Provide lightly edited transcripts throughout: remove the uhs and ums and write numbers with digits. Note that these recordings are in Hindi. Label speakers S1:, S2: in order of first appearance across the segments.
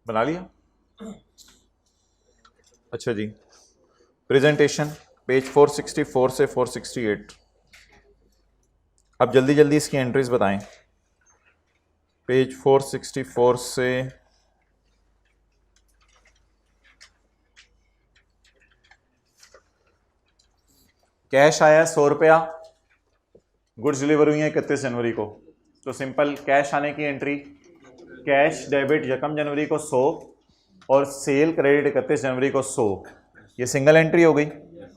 S1: बना लिया? अच्छा जी, प्रेजेंटेशन पेज 464 से 468। अब जल्दी जल्दी इसकी एंट्रीज बताएं। पेज 464 से कैश आया 100 रुपया, गुड्स डिलीवर हुई है 31 जनवरी को, तो सिंपल कैश आने की एंट्री, कैश डेबिट 1 जनवरी को 100 और सेल क्रेडिट 31 जनवरी को 100, ये सिंगल एंट्री हो गई।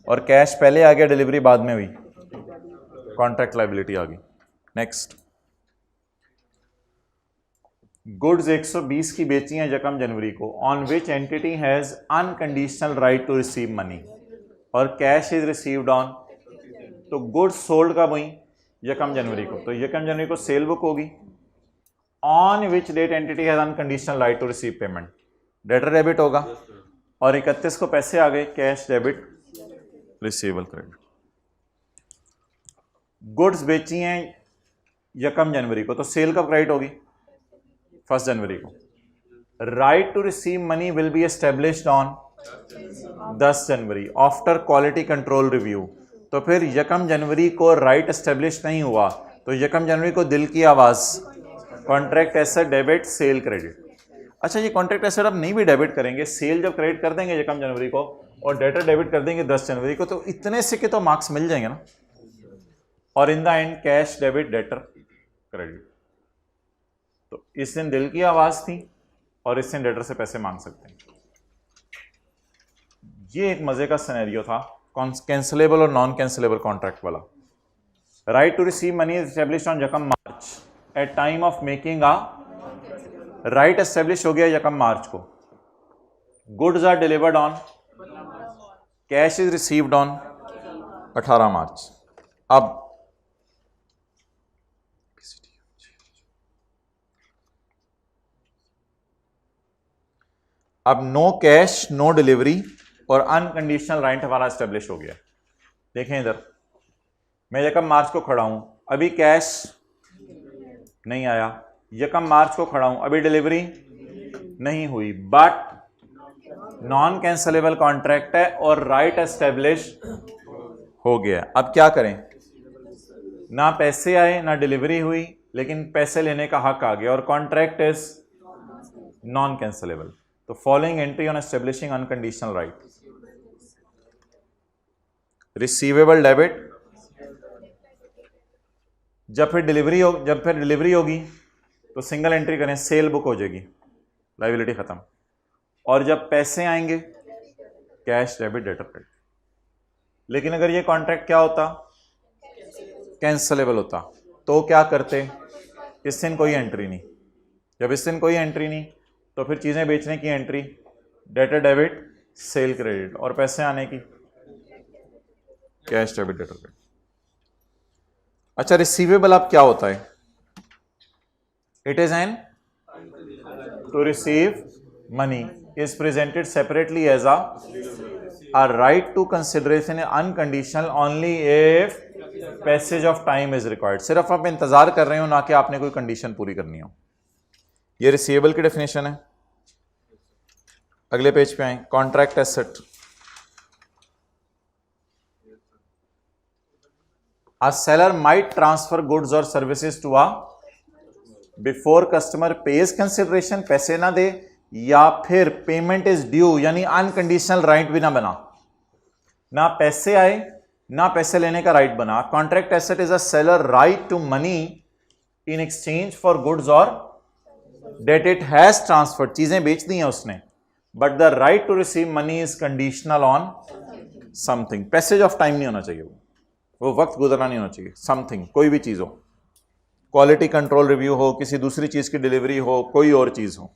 S1: और कैश पहले आ गया, डिलीवरी बाद में हुई, कॉन्ट्रैक्ट लायबिलिटी आ गई। नेक्स्ट, गुड्स 120 की बेची हैं 1 जनवरी को, on which entity has unconditional right to receive money, और कैश इज रिसीव्ड ऑन, तो गुड्स सोल्ड कब हुई? 1 जनवरी को, तो 1 जनवरी को सेल बुक होगी। On which date entity has unconditional right to receive payment, debtor debit होगा, और 31 को पैसे आ गए, cash debit receivable credit. Goods बेची हैं 1 जनवरी को, तो सेल कब क्रेडिट होगी? 1 जनवरी को। Right to receive money will be established on 10 January after quality control review, तो फिर 1 जनवरी को राइट एस्टेब्लिश नहीं हुआ, तो 1 जनवरी को दिल की आवाज, contract asset debit sale credit. अच्छा, ये कॉन्ट्रैक्ट एसेट अब नहीं भी डेबिट करेंगे, सेल जब क्रेडिट कर देंगे 1 जनवरी को और डेटर डेबिट कर देंगे 10 जनवरी को, तो इतने सिक्के तो मार्क्स मिल जाएंगे ना। और in the end cash debit debtor credit, तो इस दिन दिल की आवाज थी और इस दिन डेटर से पैसे मांग सकते हैं। ये एक मजे का सिनेरियो था, कैंसिलेबल और नॉन कैंसिलेबल कॉन्ट्रैक्ट वाला। Right to receive money is established on 1 March at time of making uh, right establish हो गया 1 मार्च को। Goods are delivered on, cash is received on 18 March. अब नो कैश नो डिलीवरी और अनकंडीशनल राइट हमारा एस्टेब्लिश हो गया। देखें इधर, मैं 1 मार्च को खड़ा हूं, अभी कैश नहीं आया, 1 मार्च को खड़ा हूं, अभी डिलीवरी नहीं हुई, बट नॉन कैंसलेबल कॉन्ट्रैक्ट है और राइट एस्टेब्लिश हो गया। अब क्या करें? ना पैसे आए ना डिलीवरी हुई, लेकिन पैसे लेने का हक आ गया और कॉन्ट्रैक्ट इज नॉन कैंसलेबल। तो following entry on establishing unconditional right, receivable debit, जब फिर डिलीवरी होगी तो सिंगल एंट्री करें, सेल बुक हो जाएगी, लायबिलिटी खत्म। और जब पैसे आएंगे कैश डेबिट डेटर क्रेडिट। लेकिन अगर ये कॉन्ट्रैक्ट क्या होता? कैंसलेबल होता, तो क्या करते? इस दिन कोई एंट्री नहीं, जब इस दिन कोई एंट्री नहीं तो फिर चीजें बेचने की entry, debtor debit sale credit, और पैसे आने की कैश डेबिट डेटर क्रेडिट। अच्छा, रिसीवेबल अब क्या होता है? It is an to receive money is presented separately as a right to consideration unconditional only if passage of time is required। सिर्फ आप इंतजार कर रहे हो, ना कि आपने कोई कंडीशन पूरी करनी हो। ये रिसीवेबल की डेफिनेशन है। अगले पेज पे आए, contract asset. A seller might transfer goods or services to a before customer pays consideration, पैसे ना दे, या फिर पेमेंट इज ड्यू यानी अनकंडीशनल राइट भी ना बना, ना पैसे आए ना पैसे लेने का राइट बना। Contract asset is a seller right to money in exchange for goods और डेट इट हैज ट्रांसफर्ड, चीजें बेच दी हैं उसने, but the right to receive money is conditional on something. Passage of time नहीं होना चाहिए, वो वक्त गुजरना नहीं होना चाहिए। समथिंग, कोई भी चीज हो, क्वालिटी कंट्रोल रिव्यू हो, किसी दूसरी चीज की डिलीवरी हो, कोई और चीज हो।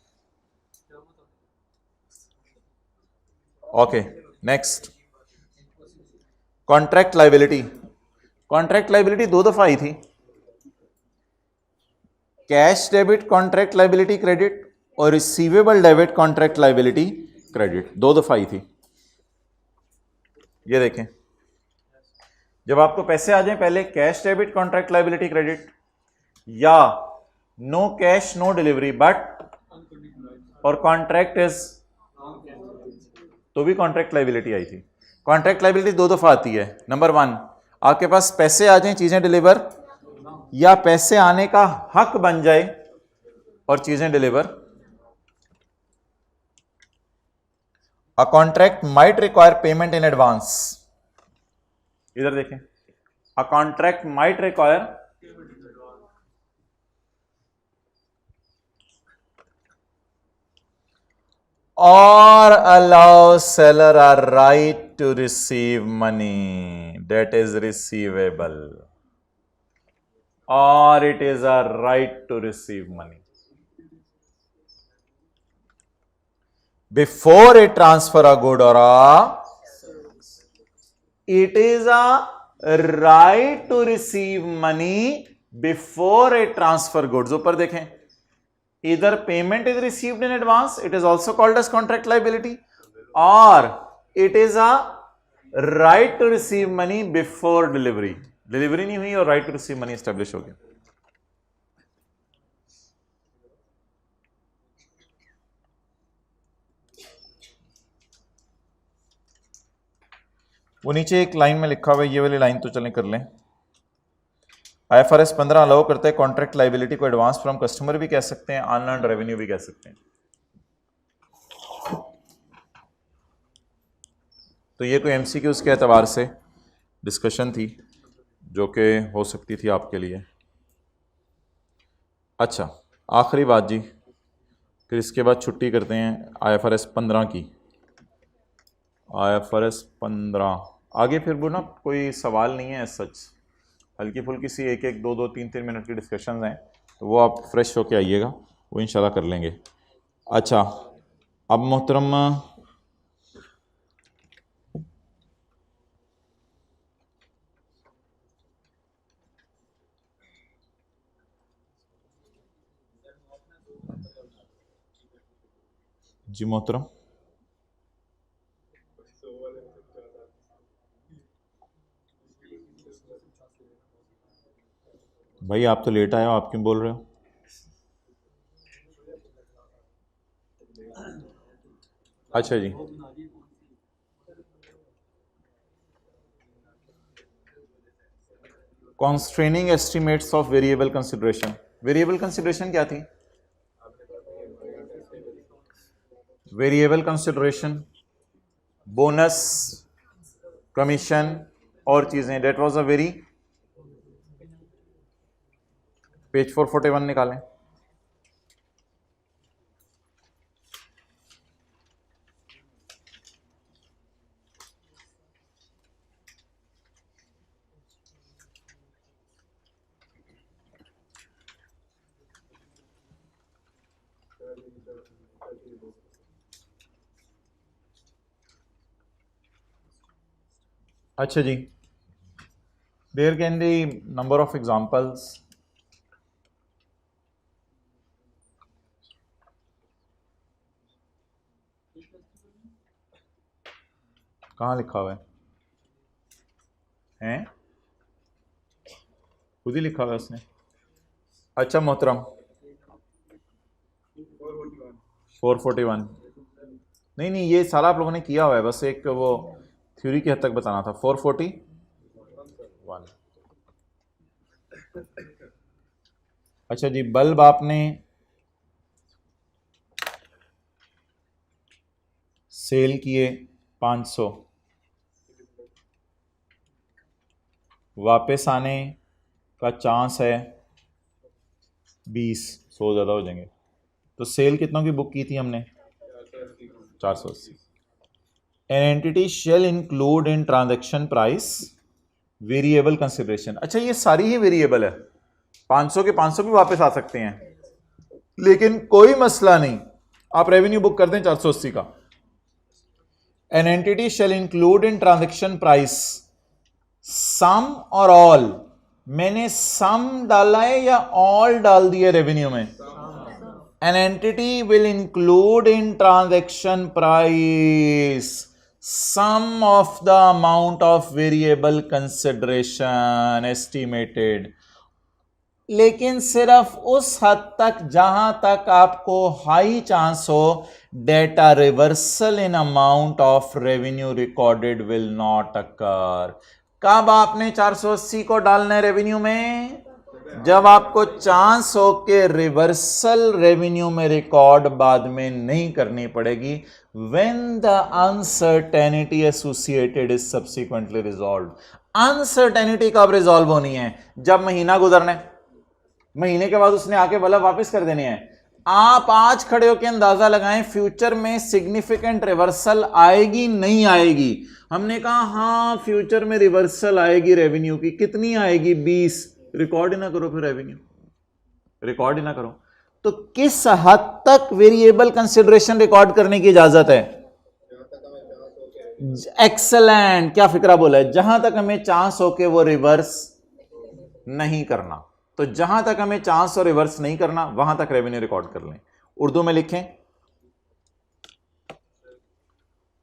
S1: Okay, next, contract liability. Contract liability 2 दफा आई थी, cash debit contract liability credit और receivable debit contract liability credit, 2 दफा आई थी। ये देखें, जब आपको पैसे आ जाए, पहले cash debit contract liability credit, या no cash no delivery but और कॉन्ट्रैक्ट इज, तो भी कॉन्ट्रैक्ट लाइबिलिटी आई थी। कॉन्ट्रैक्ट लाइबिलिटी दो दफा आती है। नंबर 1, आपके पास पैसे आ जाएं चीजें डिलीवर, या पैसे आने का हक बन जाए और चीजें deliver. A contract might require payment in advance. इधर देखें, a contract might require or allow seller a right to receive money that is receivable, or it is a right to receive money before a transfer a good or a, it is a right to receive money before a transfer goods। ऊपर देखें, either payment is received in advance, it is also called as contract liability, or it is a right to receive money before delivery। Delivery नहीं हुई और right to receive money establish हो गया। वो नीचे एक लाइन में लिखा हुआ है, ये वाली लाइन तो चलें कर लें। IFRS 15 अलाउ करता है कॉन्ट्रैक्ट लाइबिलिटी को एडवांस फ्रॉम कस्टमर भी कह सकते हैं, अनअर्न्ड रेवेन्यू भी कह सकते हैं। तो ये कोई MCQs के एतबार से डिस्कशन थी जो कि हो सकती थी आपके लिए। अच्छा, आखिरी बात जी, फिर इसके बाद छुट्टी करते हैं IFRS 15 की। IFRS 15 आगे फिर वो ना कोई सवाल नहीं है सच, हल्की फुल्की सी एक एक 2-2 3-3 मिनट की डिस्कशंस हैं, तो वो आप फ्रेश होके आइएगा, वो इंशाल्लाह कर लेंगे। अच्छा, अब मोहतरम जी, मोहतरम भाई आप तो लेट आए हो, आप क्यों बोल रहे हो? अच्छा जी, constraining estimates of variable consideration. Variable consideration क्या थी? वेरिएबल कंसिडरेशन, बोनस, कमीशन और चीजें, that was a very, page 441 निकालें। अच्छा जी, there can be number of examples. कहाँ लिखा हुआ है? हैं? खुद ही लिखा हुआ है उसने। अच्छा मोहतरम, 441 नहीं नहीं, ये सारा आप लोगों ने किया हुआ है, बस एक वो थ्योरी की हद तक बताना था। 441। अच्छा जी, बल्ब आपने सेल किए 500, वापस आने का चांस है 20, 100 ज़्यादा हो जाएंगे, तो सेल कितनों की बुक की थी हमने? 480। N entity shall include in transaction price variable consideration. अच्छा, ये सारी ही वेरिएबल है, 500 के 500 भी वापस आ सकते हैं, लेकिन कोई मसला नहीं, आप रेवेन्यू बुक कर दें 480 का। An entity shall include in transaction price some और ऑल, मैंने सम डाला है या ऑल डाल दिया रेवेन्यू में? An entity will include in transaction price sum of the amount of variable consideration estimated लेकिन सिर्फ उस हद तक जहां तक आपको हाई चांस हो data reversal in amount of revenue recorded will not अकर। कब आपने 480 को डालना है रेवेन्यू में? जब आपको चांस हो के रिवर्सल रेवेन्यू में रिकॉर्ड बाद में नहीं करनी पड़ेगी, when the uncertainty associated is subsequently resolved। Uncertainty कब रिजॉल्व होनी है? जब महीना गुजरना है, महीने के बाद उसने आके बल्ब वापस कर देने हैं। आप आज खड़े होकर अंदाजा लगाएं फ्यूचर में सिग्निफिकेंट रिवर्सल आएगी नहीं आएगी? हमने कहा हां फ्यूचर में रिवर्सल आएगी रेवेन्यू की। कितनी आएगी? 20। रिकॉर्ड ही ना करो फिर रेवेन्यू, रिकॉर्ड ही ना करो तो किस हद तक वेरिएबल कंसिडरेशन रिकॉर्ड करने की इजाजत है? एक्सेलेंट, क्या फिक्रा बोला है? जहां तक हमें चांस हो के वो रिवर्स नहीं करना, तो जहां तक हमें चांस और रिवर्स नहीं करना वहां तक रेवेन्यू रिकॉर्ड कर लें। उर्दू में लिखें,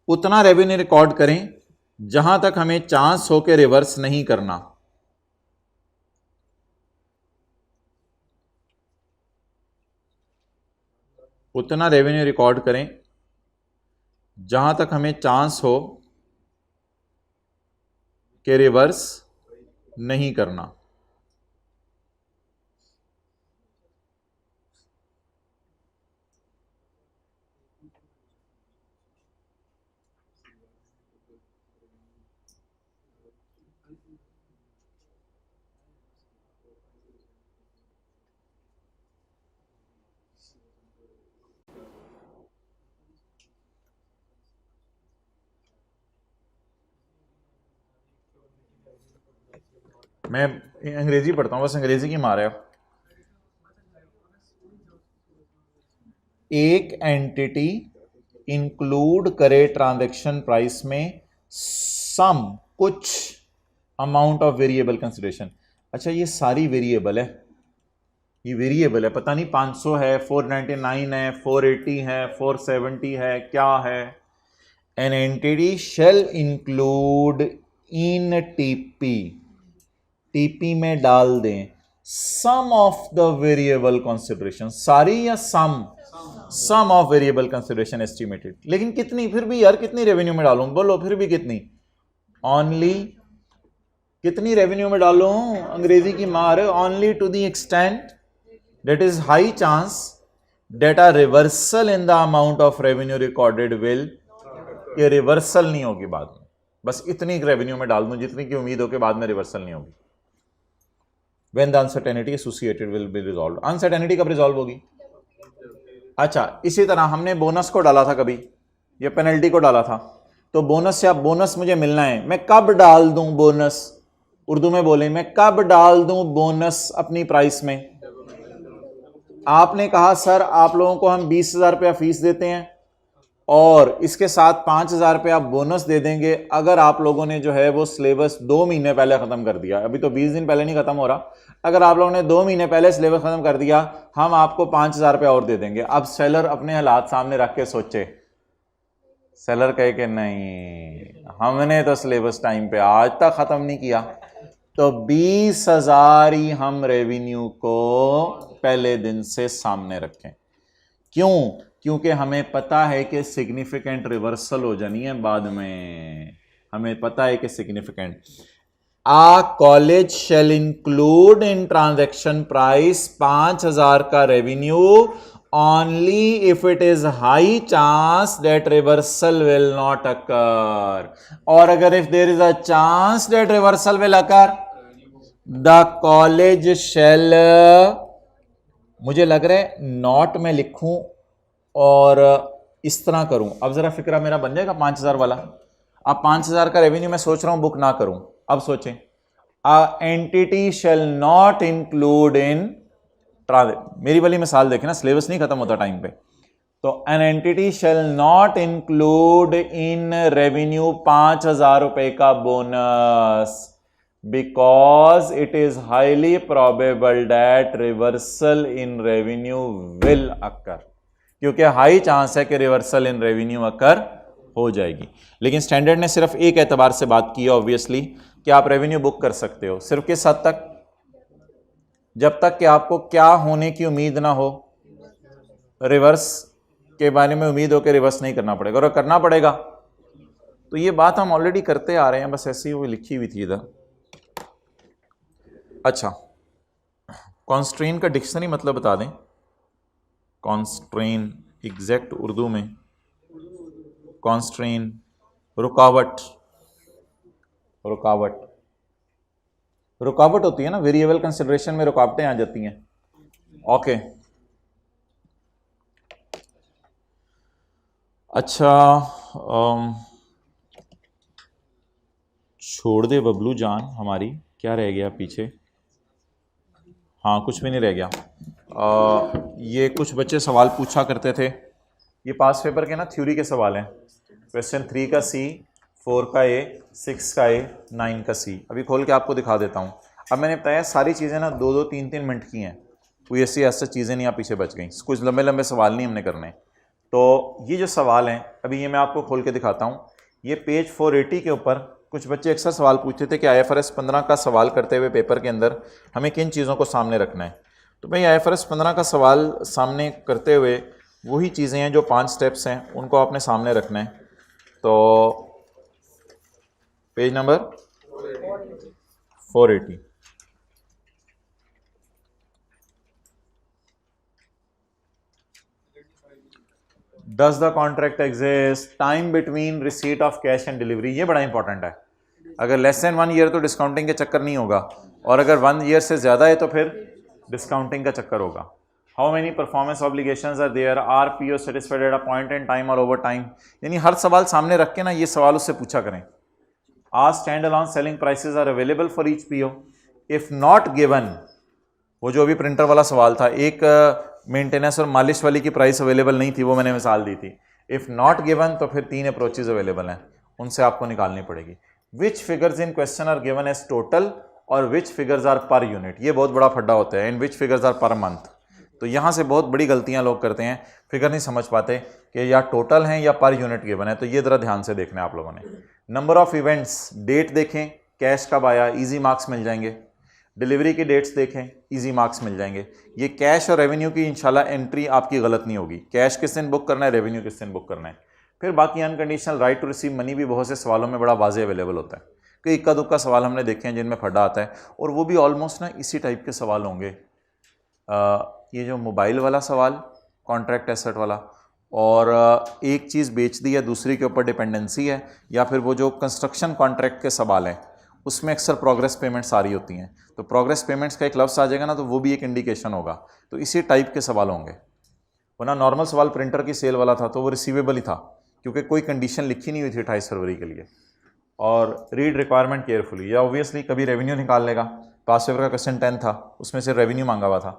S1: उतना रेवेन्यू रिकॉर्ड करें जहां तक हमें चांस हो के रिवर्स नहीं करना। उतना रेवेन्यू रिकॉर्ड करें जहां तक हमें चांस हो कि रिवर्स नहीं करना। मैं अंग्रेजी पढ़ता हूं, बस अंग्रेजी की मार है। एक एंटिटी इंक्लूड करे ट्रांजैक्शन प्राइस में सम कुछ अमाउंट ऑफ वेरिएबल कंसिडरेशन। अच्छा ये सारी वेरिएबल है, ये वेरिएबल है, पता नहीं 500 है, 499 है, 480 है, 470 है, क्या है। एन एंटिटी शेल इंक्लूड इन टीपी, टीपी में डाल दें सम ऑफ द वेरिएबल कंसिडरेशन, सारी या सम ऑफ वेरिएबल कंसिडरेशन एस्टिमेटेड। लेकिन कितनी? फिर भी यार कितनी रेवेन्यू में डालूं? बोलो फिर भी कितनी? ओनली कितनी रेवेन्यू में डालूं? अंग्रेजी की मार, only to the extent that is high chance that a reversal in the amount of revenue recorded will, ये रिवर्सल नहीं होगी बाद में, बस इतनी रेवेन्यू में डाल दूं जितनी की उम्मीद हो के बाद में रिवर्सल नहीं होगी। When the uncertainty associated will be resolved। Uncertainty कब रिजॉल्व होगी? अच्छा इसी तरह हमने बोनस को डाला था कभी, या पेनल्टी को डाला था, तो बोनस या बोनस मुझे मिलना है, मैं कब डाल दूं बोनस? उर्दू में बोले, मैं कब डाल दूं बोनस अपनी प्राइस में? आपने कहा सर आप लोगों को हम 20,000 रुपया फीस देते हैं और इसके साथ 5,000 रुपया बोनस दे देंगे अगर आप लोगों ने जो है वो सिलेबस 2 महीने पहले खत्म कर दिया। अभी तो 20 दिन पहले नहीं खत्म हो रहा, अगर आप लोगों ने 2 महीने पहले सिलेबस खत्म कर दिया हम आपको 5,000 रुपया और दे देंगे। अब सेलर अपने हालात सामने रख के सोचे, सेलर कहे कि नहीं हमने तो सिलेबस टाइम पे आज तक खत्म नहीं किया, तो 20,000 ही हम रेवेन्यू को पहले दिन से सामने रखें। क्यों? क्योंकि हमें पता है कि सिग्निफिकेंट रिवर्सल हो जानी है बाद में, हमें पता है कि significant. Uh college shall include in transaction price 5,000 का revenue only if it is high chance that reversal will not occur, और अगर if there is a chance that reversal will occur the college shall, मुझे लग रहा है नॉट में लिखूं और इस तरह करूं, अब जरा फिक्रा मेरा बन जाएगा 5,000 वाला। अब 5,000 का रेवेन्यू मैं सोच रहा हूं बुक ना करूं, अब सोचें, a entity shall not include in, मेरी वाली मिसाल देखें ना, सिलेबस नहीं खत्म होता टाइम पे, तो N entity shall not include in revenue 5,000 रुपए का bonus because it is highly probable that reversal in revenue will occur, क्योंकि हाई चांस है कि रिवर्सल इन रेवेन्यू अकर हो जाएगी। लेकिन स्टैंडर्ड ने सिर्फ एक एतबार से बात की है ऑब्वियसली कि आप रेवेन्यू बुक कर सकते हो, सिर्फ किस हद तक? जब तक कि आपको क्या होने की उम्मीद ना हो, रिवर्स के बारे में उम्मीद हो कि रिवर्स नहीं करना पड़ेगा, और करना पड़ेगा तो ये बात हम ऑलरेडी करते आ रहे हैं, बस ऐसी वो लिखी हुई थी इधर। अच्छा, कॉन्स्ट्रेन का डिक्शनरी मतलब बता दें। कॉन्स्ट्रेन एग्जैक्ट उर्दू में कॉन्स्ट्रेन रुकावट, रुकावट, रुकावट होती है ना, वेरिएबल कंसिडरेशन में रुकावटें आ जाती हैं। ओके, अच्छा, छोड़ दे बबलू जान हमारी, क्या रह गया पीछे? हाँ, कुछ भी नहीं रह गया। ये कुछ बच्चे सवाल पूछा करते थे, ये पास पेपर के ना थ्योरी के सवाल हैं। क्वेश्चन 3 का सी, 4 का ए, 6 का ए, 9 का सी। अभी खोल के आपको दिखा देता हूँ। अब मैंने बताया सारी चीज़ें ना 2-2, 3-3 मिनट की हैं, कोई ऐसी ऐसी चीज़ें नहीं आप पीछे बच गई, कुछ लंबे लंबे सवाल नहीं हमने करने। तो ये जो सवाल हैं अभी ये मैं आपको खोल के दिखाता हूँ। ये पेज 480 के ऊपर कुछ बच्चे अक्सर सवाल पूछते थे कि IFRS 15 का सवाल करते हुए पेपर के अंदर हमें किन चीज़ों को सामने रखना है। तो भाई IFRS 15 का सवाल सामने करते हुए वही चीज़ें हैं जो 5 स्टेप्स हैं, उनको आपने सामने रखना है। तो page number 480। Does the contract exist? Time between receipt of cash and delivery, ये बड़ा इंपॉर्टेंट है। अगर लेस देन 1 ईयर तो डिस्काउंटिंग के चक्कर नहीं होगा, और अगर 1 ईयर से ज़्यादा है तो फिर डिस्काउंटिंग का चक्कर होगा। How many performance obligations are there, are PO satisfied at a point in time और ओवर टाइम। यानी हर सवाल सामने रख के ना ये सवाल उससे पूछा करें। Are stand alone selling prices are available for each PO, if not given. वो जो अभी प्रिंटर वाला सवाल था, एक मेंटेनेंस और मालिश वाली की प्राइस अवेलेबल नहीं थी, वो मैंने मिसाल दी थी। इफ़ नॉट गिवन तो फिर 3 अप्रोचेज अवेलेबल हैं, उनसे आपको निकालनी पड़ेगी। Which figures in question are given as total और which figures are per unit, ये बहुत बड़ा फड्डा होता है। In which figures are per month, तो यहाँ से बहुत बड़ी गलतियाँ लोग करते हैं, फिगर नहीं समझ पाते कि या टोटल हैं या पर यूनिट गिवन है। तो ये ज़रा ध्यान से देखना है आप लोगों ने। नंबर ऑफ इवेंट्स, डेट देखें, कैश कब आया, ईजी मार्क्स मिल जाएंगे। डिलीवरी की डेट्स देखें, इजी मार्क्स मिल जाएंगे। ये कैश और रेवेन्यू की इंशाल्लाह एंट्री आपकी गलत नहीं होगी। कैश किस दिन बुक करना है, रेवेन्यू किस दिन बुक करना है। फिर बाकी unconditional right to receive money भी बहुत से सवालों में बड़ा वाज़े अवेलेबल होता है। कई इक्का दुक्का सवाल हमने देखे हैं जिनमें फड्डा आता है, और वो भी ऑलमोस्ट ना इसी टाइप के सवाल होंगे। ये जो मोबाइल वाला सवाल, कॉन्ट्रैक्ट एसेट वाला, और एक चीज़ बेच दी है दूसरी के ऊपर डिपेंडेंसी है, या फिर वो जो कंस्ट्रक्शन कॉन्ट्रैक्ट के सवाल हैं उसमें अक्सर प्रोग्रेस पेमेंट्स आ रही होती हैं। तो प्रोग्रेस पेमेंट्स का एक लफ्ज़ आ जाएगा ना, तो वो भी एक इंडिकेशन होगा। तो इसी टाइप के सवाल होंगे। वरना नॉर्मल सवाल प्रिंटर की सेल वाला था तो वो रिसीवेबल ही था, क्योंकि कोई कंडीशन लिखी नहीं हुई थी 28 फरवरी के लिए। और रीड रिक्वायरमेंट केयरफुली, या ऑब्वियसली कभी रेवेन्यू निकाल लेगा। पास पेपर का क्वेश्चन 10 था, उसमें से रेवेन्यू मांगा हुआ था।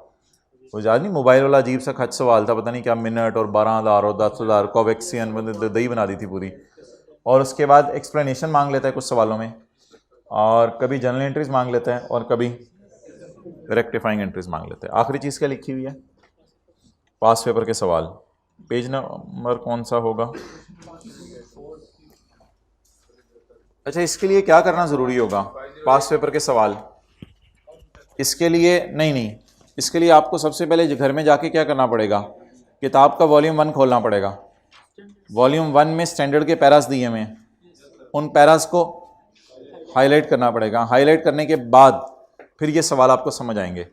S1: वो याद नहीं, मोबाइल वाला अजीब सा खच सवाल था, पता नहीं क्या मिनट और 12,000 और 10,000 कोवैक्सियन दही बना दी थी पूरी। और उसके बाद एक्सप्लेनेशन मांग लेता है कुछ सवालों में, और कभी जनरल एंट्रीज मांग लेता है, और कभी रेक्टिफाइंग एंट्रीज मांग लेते हैं। आखिरी चीज़ क्या लिखी हुई है, पास पेपर के सवाल, पेज नंबर कौन सा होगा? अच्छा, इसके लिए क्या करना ज़रूरी होगा, पास पेपर के सवाल? इसके लिए नहीं, इसके लिए आपको सबसे पहले घर में जाके क्या करना पड़ेगा, किताब का वॉल्यूम 1 खोलना पड़ेगा। वॉल्यूम 1 में स्टैंडर्ड के पैरास दिए हुए हैं, उन पैरास को हाईलाइट करना पड़ेगा। हाईलाइट करने के बाद फिर ये सवाल आपको समझ आएंगे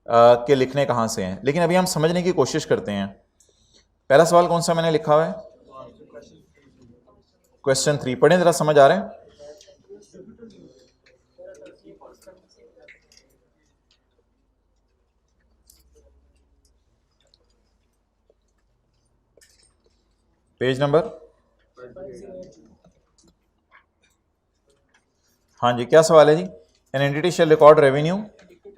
S1: कि लिखने कहाँ से हैं। लेकिन अभी हम समझने की कोशिश करते हैं। पहला सवाल कौन सा मैंने लिखा हुआ है, क्वेश्चन 3, पढ़ें ज़रा, समझ आ रहे हैं? पेज नंबर, हाँ जी, क्या सवाल है जी? An entity shall record revenue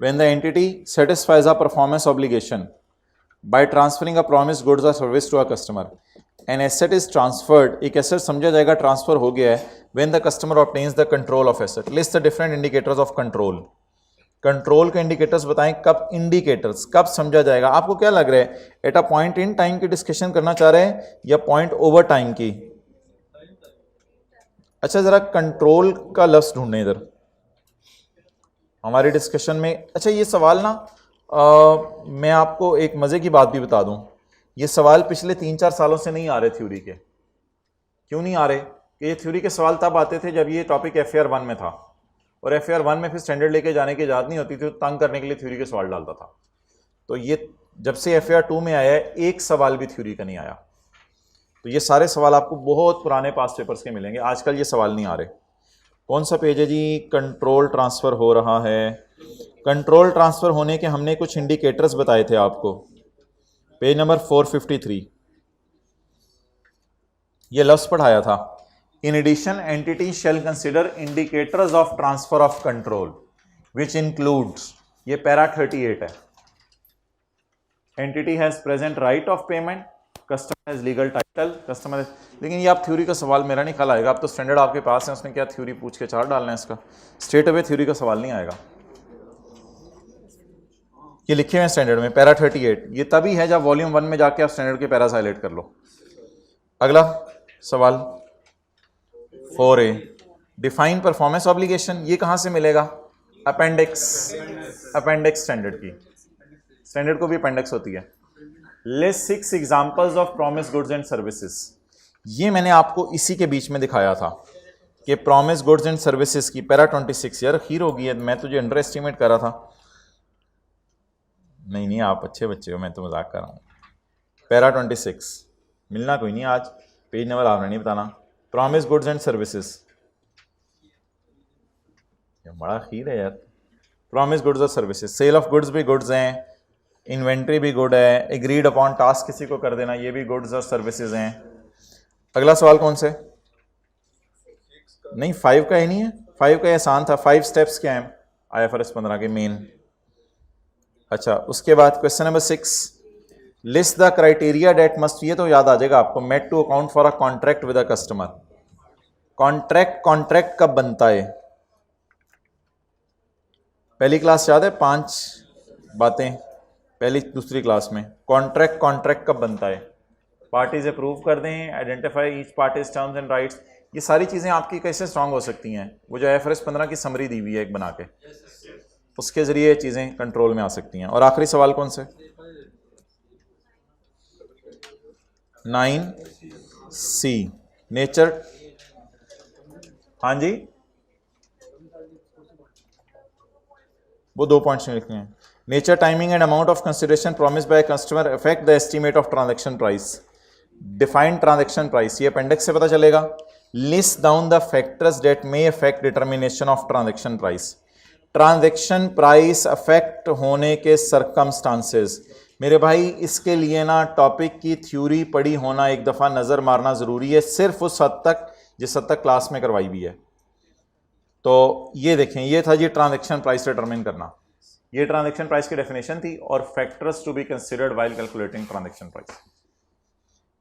S1: when the entity satisfies a performance obligation by transferring a promised goods और service to a customer. An asset is transferred, एक एसेट समझा जाएगा ट्रांसफर हो गया है, when the customer obtains the control of asset. List the different indicators of control. Control के इंडिकेटर्स बताएं, कब इंडिकेटर्स कब समझा जाएगा? आपको क्या लग रहा है, eight a point in time की डिस्कशन करना चाह रहे हैं या पॉइंट ओवर टाइम की? अच्छा, जरा कंट्रोल का लफ्ज ढूंढने इधर हमारी डिस्कशन में। अच्छा, ये सवाल ना मैं आपको एक मज़े की बात भी बता दूं, ये सवाल पिछले 3-4 सालों से नहीं आ रहे थ्योरी के। क्यों नहीं आ रहे? कि ये थ्योरी के सवाल तब आते थे जब ये टॉपिक FAR 1 में था, और FAR 1 में फिर स्टैंडर्ड लेके जाने की इजाज़त नहीं होती थी, तो तंग करने के लिए थ्योरी के सवाल डालता था। तो ये जब से FAR 2 में आया है, एक सवाल भी थ्योरी का नहीं आया। तो ये सारे सवाल आपको बहुत पुराने पास्ट पेपर्स के मिलेंगे, आजकल ये सवाल नहीं आ रहे। कौन सा पेज है जी? कंट्रोल ट्रांसफ़र हो रहा है। कंट्रोल ट्रांसफ़र होने के हमने कुछ इंडिकेटर्स बताए थे आपको, पेज नंबर 453। ये लफ्ज़ पढ़ाया था, in addition entity shall consider indicators of transfer of control which includes, ये पैरा 38 है। Entity has present right of payment, customer has legal title, customer. लेकिन ये आप थ्योरी का सवाल मेरा नहीं खल आएगा, आप तो स्टैंडर्ड आपके पास है, उसने क्या थ्योरी पूछ के चार डालना है इसका, स्ट्रेट अवे थ्योरी का सवाल नहीं आएगा। ये लिखे हुए हैं स्टैंडर्ड में पैरा 38, ये तभी है जब वॉल्यूम 1 में जाके आप स्टैंडर्ड के पैरास हाईलाइट कर लो। अगला सवाल 4A, डिफाइन परफॉर्मेंस ऑब्लिगेशन, ये कहां से मिलेगा? अपेंडिक्स, अपेंडिक्स स्टैंडर्ड की, स्टैंडर्ड को भी अपेंडिक्स होती है। List 6 examples of promise goods and services, ये मैंने आपको इसी के बीच में दिखाया था कि प्रॉमिस गुड्स एंड सर्विसेज की पैरा 26। यार खीर होगी है, मैं तुझे अंडर एस्टिमेट कर रहा था। नहीं आप अच्छे बच्चे हो, मैं तो मजाक कर रहा हूँ। पैरा 26 मिलना कोई नहीं आज, पेज नंबर आपने नहीं बताना। प्रॉमिस गुड्स एंड सर्विसेज, बड़ा खीर है यार। प्रॉमिस गुड्स और सर्विसेज, सेल ऑफ गुड्स भी गुड्स हैं, इन्वेंट्री भी गुड है, एग्रीड अपॉन टास्क किसी को कर देना, ये भी गुड्स और सर्विसेज हैं। अगला सवाल कौन से? नहीं 5 का ही नहीं है, 5 का आसान था। 5 स्टेप्स क्या हैं IFRS 15 के मेन? अच्छा, उसके बाद question number 6, list the criteria that must, ये तो याद आ जाएगा आपको, met to account for a contract with a customer. Contract कब बनता है? पहली क्लास याद है, 5 बातें पहली दूसरी क्लास में। कॉन्ट्रैक्ट कब बनता है? पार्टीज अप्रूव कर दें, identify each parties terms and rights, ये सारी चीज़ें आपकी कैसे स्ट्रांग हो सकती हैं? वो जो IFRS 15 की समरी दी हुई है एक बना के, उसके जरिए ये चीज़ें कंट्रोल में आ सकती हैं। और आखिरी सवाल कौन से? 9C, nature. हाँ जी, वो 2 पॉइंट्स में लिखे हैं। Nature, timing and amount of consideration promise by customer affect the estimate of transaction price. Defined transaction price, ये अपेंडिक्स से पता चलेगा। List down the factors that may affect determination of transaction price. Transaction price affect होने के सर्कमस्टांसेस, मेरे भाई इसके लिए ना टॉपिक की थ्योरी पढ़ी होना, एक दफ़ा नज़र मारना ज़रूरी है, सिर्फ उस हद तक जिस हद तक क्लास में करवाई भी है। तो ये देखें, ये था जी ट्रांजैक्शन प्राइस डिटरमिन करना, ये ट्रांजैक्शन प्राइस की डेफिनेशन थी, और factors to be considered while calculating transaction price.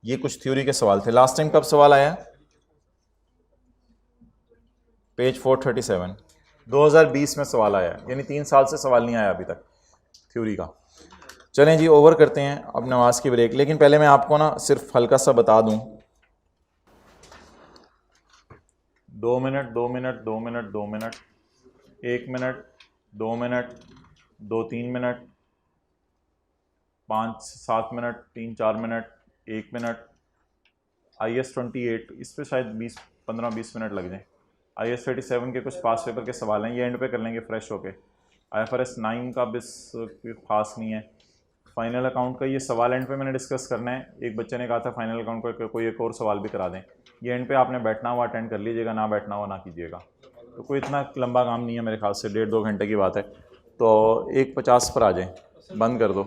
S1: ये कुछ थ्योरी के सवाल थे। लास्ट टाइम कब सवाल आया? पेज 437, 2020 में सवाल आया, यानी 3 साल से सवाल नहीं आया अभी तक थ्योरी का। चलें जी, ओवर करते हैं अब नमाज की ब्रेक। लेकिन पहले मैं आपको ना सिर्फ हल्का सा बता दूं, 2 minute 2 minute 2 minute 2 minute 1 minute 2 minute 2-3 minute 5-7 minute 3-4 minute 1 minute. IS 28, इस पर शायद 15-20 मिनट लग जाए। IS 37 के कुछ पास पेपर के सवाल हैं, ये एंड पे कर लेंगे फ्रेश होके। IFRS 9 का भी खास नहीं है। फाइनल अकाउंट का ये सवाल एंड पे मैंने डिस्कस करना है। एक बच्चे ने कहा था फाइनल अकाउंट का कोई एक और सवाल भी करा दें, ये एंड पे आपने बैठना हुआ अटेंड कर लीजिएगा, ना बैठना हुआ ना कीजिएगा। तो कोई इतना लंबा काम नहीं है, मेरे ख्याल से 1.5-2 घंटे की बात है। तो 1:50 पर आ जाए, बंद कर दो।